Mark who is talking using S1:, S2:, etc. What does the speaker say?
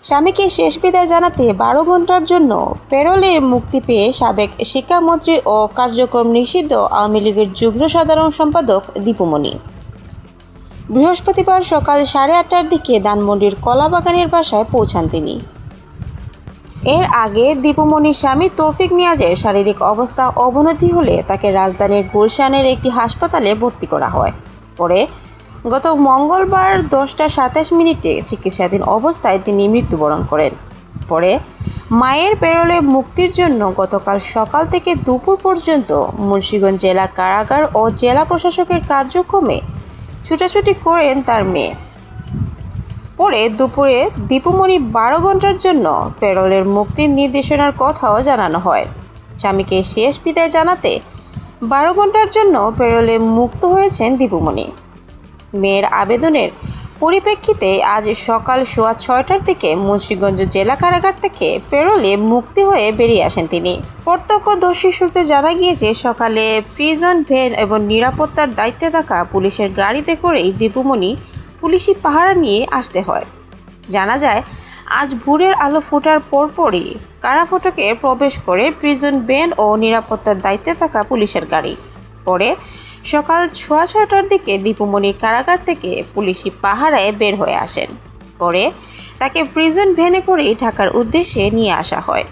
S1: স্বামীকে শেষ বিদায় জানাতে 12 ঘণ্টার জন্য প্যারোলে মুক্তি পেয়ে সাবেক শিক্ষামন্ত্রী ও কার্যক্রম নিষিদ্ধ আওয়ামী লীগের যুগ্ম সাধারণ সম্পাদক দীপুমণি বৃহস্পতিবার সকাল 8:30টার দিকে ধানমন্ডির কলাবাগানের বাসায় পৌঁছান তিনি। এর আগে দীপুমণির স্বামী তৌফিক নিয়াজের শারীরিক অবস্থা অবনতি হলে তাকে রাজধানীর গুলশানের একটি হাসপাতালে ভর্তি করা হয়। পরে গত মঙ্গলবার 10টা 27 মিনিটে চিকিৎসাধীন অবস্থায় তিনি মৃত্যুবরণ করেন। পরে মায়ের প্যারোলে মুক্তির জন্য গতকাল সকাল থেকে দুপুর পর্যন্ত মুন্সিগঞ্জ জেলা কারাগার ও জেলা প্রশাসকের কার্যক্রমে ছুটাছুটি করেন তার মেয়ে। পরে দুপুরে দীপুমণি 12 ঘণ্টার জন্য প্যারোলের মুক্তির নির্দেশনার কথাও জানানো হয়। স্বামীকে শেষ বিদায় জানাতে 12 ঘণ্টার জন্য প্যারোলে মুক্ত হয়েছেন দীপুমণি। মেয়ের আবেদনের পরিপ্রেক্ষিতে আজ সকাল 6:15টার দিকে মুন্সিগঞ্জ জেলা কারাগার থেকে প্যারোলে মুক্তি হয়ে বেরিয়ে আসেন তিনি। প্রত্যক্ষদর্শী সূত্রে জানা গিয়েছে, সকালে প্রিজন ভ্যান এবং নিরাপত্তার দায়িত্বে থাকা পুলিশের গাড়িতে করেই দীপুমণি পুলিশি পাহারা নিয়ে আসতে হয়। জানা যায়, আজ ভোরের আলো ফোটার পরপরই কারাফটকে প্রবেশ করে প্রিজন ভ্যান ও নিরাপত্তার দায়িত্বে থাকা পুলিশের গাড়ি। পরে সকাল 6:30টার দিকে দীপুমণির কারাগার থেকে পুলিশি পাহারায় বের হয়ে আসেন। পরে তাকে প্রিজন ভ্যানে করেই ঢাকার উদ্দেশ্যে নিয়ে আসা হয়।